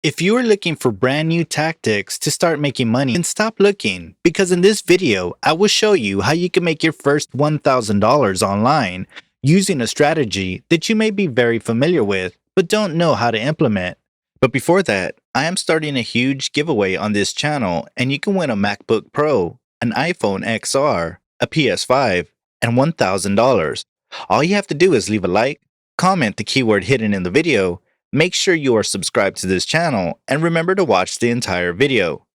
If you are looking for brand new tactics to start making money, then stop looking, because in this video, I will show you how you can make your first $1,000 online using a strategy that you may be very familiar with but don't know how to implement. But before that, I am starting a huge giveaway on this channel, and you can win a MacBook Pro, an iPhone XR, a PS5, and $1,000. All you have to do is leave a like, comment the keyword hidden in the video, make sure you are subscribed to this channel, and remember to watch the entire video.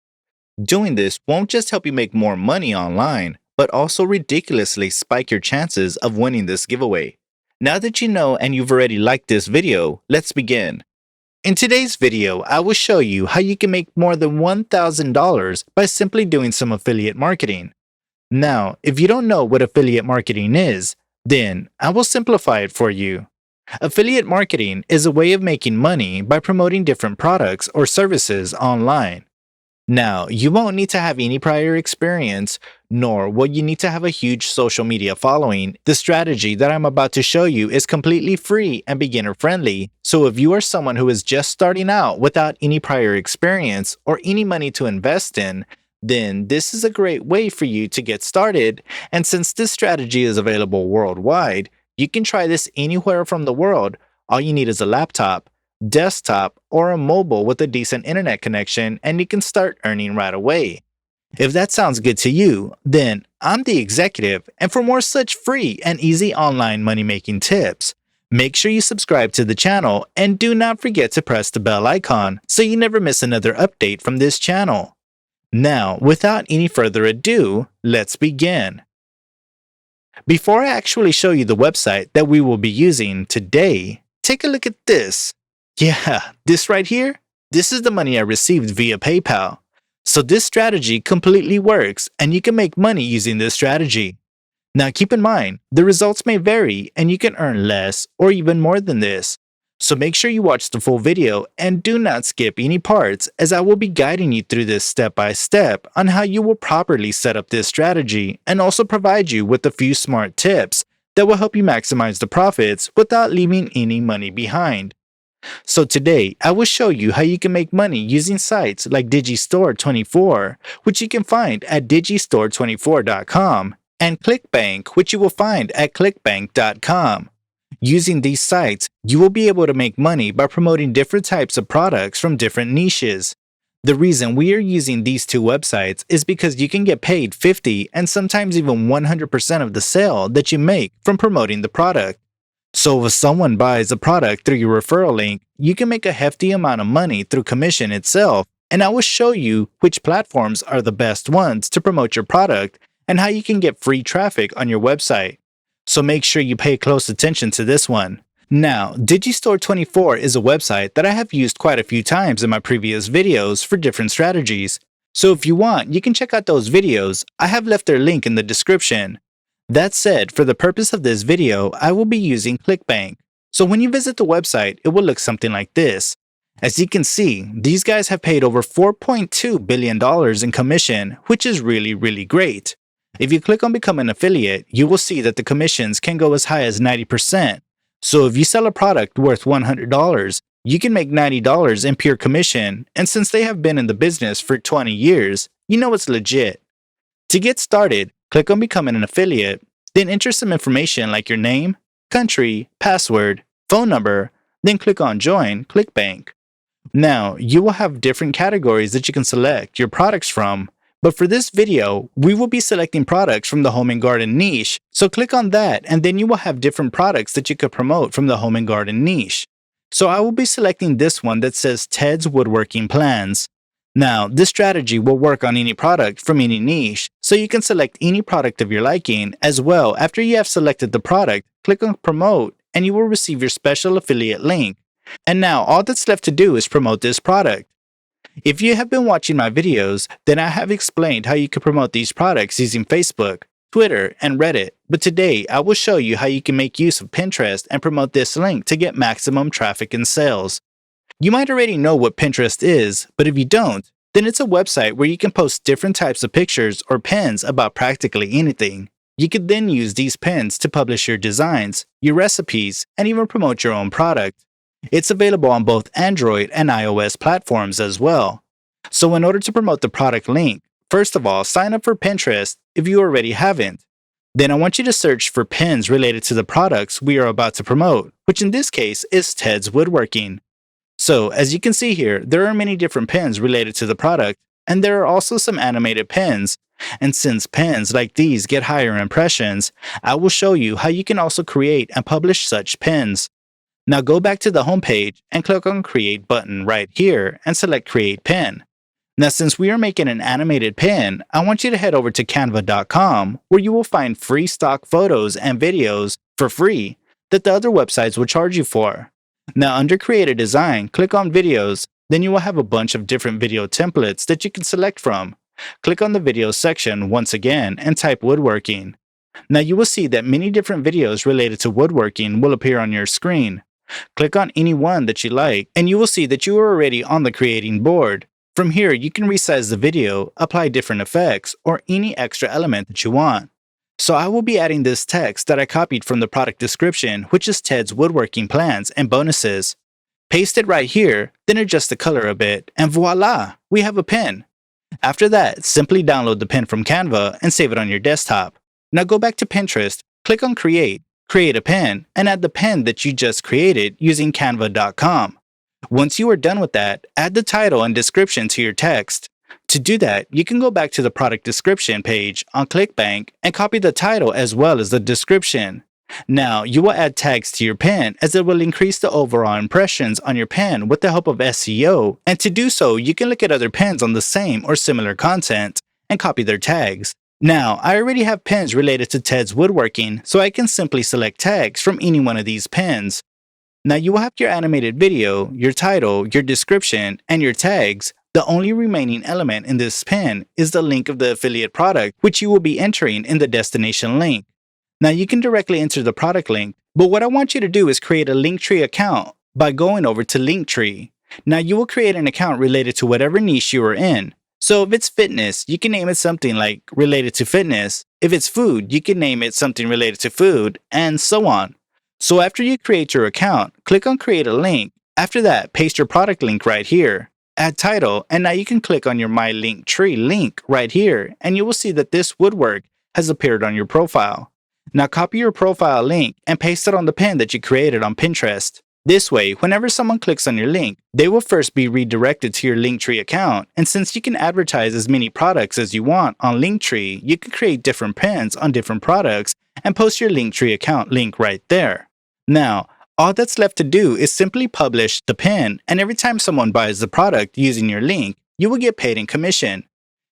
Doing this won't just help you make more money online, but also ridiculously spike your chances of winning this giveaway. Now that you know and you've already liked this video, let's begin. In today's video, I will show you how you can make more than $1,000 by simply doing some affiliate marketing. Now, if you don't know what affiliate marketing is, then I will simplify it for you. Affiliate marketing is a way of making money by promoting different products or services online. Now, you won't need to have any prior experience, nor will you need to have a huge social media following. The strategy that I'm about to show you is completely free and beginner friendly, so if you are someone who is just starting out without any prior experience or any money to invest in, then this is a great way for you to get started. And since this strategy is available worldwide, you can try this anywhere from the world. All you need is a laptop, desktop, or a mobile with a decent internet connection, and you can start earning right away. If that sounds good to you, then I'm the executive, and for more such free and easy online money-making tips, make sure you subscribe to the channel and do not forget to press the bell icon so you never miss another update from this channel. Now, without any further ado, let's begin. Before I actually show you the website that we will be using today, take a look at this. Yeah, this right here, this is the money I received via PayPal. So this strategy completely works, and you can make money using this strategy. Now keep in mind, the results may vary and you can earn less or even more than this. So make sure you watch the full video and do not skip any parts, as I will be guiding you through this step by step on how you will properly set up this strategy, and also provide you with a few smart tips that will help you maximize the profits without leaving any money behind. So today, I will show you how you can make money using sites like Digistore24, which you can find at digistore24.com, and ClickBank, which you will find at clickbank.com. Using these sites, you will be able to make money by promoting different types of products from different niches. The reason we are using these two websites is because you can get paid 50 and sometimes even 100% of the sale that you make from promoting the product. So if someone buys a product through your referral link, you can make a hefty amount of money through commission itself, and I will show you which platforms are the best ones to promote your product and how you can get free traffic on your website. So make sure you pay close attention to this one. Now, Digistore24 is a website that I have used quite a few times in my previous videos for different strategies. So if you want, you can check out those videos. I have left their link in the description. That said, for the purpose of this video, I will be using ClickBank. So when you visit the website, it will look something like this. As you can see, these guys have paid over $4.2 billion in commission, which is really great. If you click on Become an Affiliate, you will see that the commissions can go as high as 90%. So if you sell a product worth $100, you can make $90 in pure commission, and since they have been in the business for 20 years, you know it's legit. To get started, click on Becoming an Affiliate, then enter some information like your name, country, password, phone number, then click on Join ClickBank. Now, you will have different categories that you can select your products from. But for this video, we will be selecting products from the home and garden niche, so click on that and then you will have different products that you could promote from the home and garden niche. So I will be selecting this one that says Ted's Woodworking Plans. Now, this strategy will work on any product from any niche, so you can select any product of your liking as well. After you have selected the product, click on Promote and you will receive your special affiliate link. And now all that's left to do is promote this product. If you have been watching my videos, then I have explained how you can promote these products using Facebook, Twitter, and Reddit, but today I will show you how you can make use of Pinterest and promote this link to get maximum traffic and sales. You might already know what Pinterest is, but if you don't, then it's a website where you can post different types of pictures or pins about practically anything. You could then use these pins to publish your designs, your recipes, and even promote your own product. It's available on both Android and iOS platforms as well. So in order to promote the product link, first of all, sign up for Pinterest if you already haven't. Then I want you to search for pins related to the products we are about to promote, which in this case is Ted's Woodworking. So as you can see here, there are many different pins related to the product, and there are also some animated pins. And since pins like these get higher impressions, I will show you how you can also create and publish such pins. Now go back to the homepage and click on Create button right here and select Create Pin. Now since we are making an animated pin, I want you to head over to canva.com where you will find free stock photos and videos for free that the other websites will charge you for. Now under Create a Design, click on Videos, then you will have a bunch of different video templates that you can select from. Click on the Video section once again and type Woodworking. Now you will see that many different videos related to woodworking will appear on your screen. Click on any one that you like and you will see that you are already on the creating board. From here, you can resize the video, apply different effects, or any extra element that you want. So I will be adding this text that I copied from the product description, which is Ted's Woodworking Plans and Bonuses. Paste it right here, then adjust the color a bit, and voila, we have a pin. After that, simply download the pin from Canva and save it on your desktop. Now go back to Pinterest, click on Create, create a pin, and add the pin that you just created using canva.com. Once you are done with that, add the title and description to your text. To do that, you can go back to the product description page on ClickBank and copy the title as well as the description. Now, you will add tags to your pin as it will increase the overall impressions on your pin with the help of SEO, and to do so, you can look at other pins on the same or similar content and copy their tags. Now, I already have pins related to Ted's Woodworking, so I can simply select tags from any one of these pins. Now you will have your animated video, your title, your description, and your tags. The only remaining element in this pin is the link of the affiliate product, which you will be entering in the destination link. Now you can directly enter the product link, but what I want you to do is create a Linktree account by going over to Linktree. Now you will create an account related to whatever niche you are in. So if it's fitness, you can name it something like related to fitness. If it's food, you can name it something related to food, and so on. So after you create your account, click on Create a Link. After that, paste your product link right here. Add title, and now you can click on your My Linktree link right here, and you will see that this woodwork has appeared on your profile. Now copy your profile link and paste it on the pin that you created on Pinterest. This way, whenever someone clicks on your link, they will first be redirected to your Linktree account, and since you can advertise as many products as you want on Linktree, you can create different pins on different products and post your Linktree account link right there. Now, all that's left to do is simply publish the pin, and every time someone buys the product using your link, you will get paid in commission.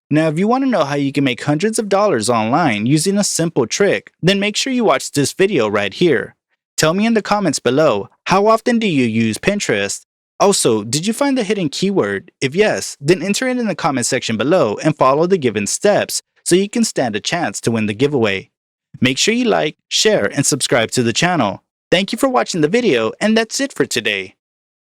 Now, if you want to know how you can make hundreds of dollars online using a simple trick, then make sure you watch this video right here. Tell me in the comments below, how often do you use Pinterest? Also, did you find the hidden keyword? If yes, then enter it in the comment section below and follow the given steps so you can stand a chance to win the giveaway. Make sure you like, share, and subscribe to the channel. Thank you for watching the video, and that's it for today.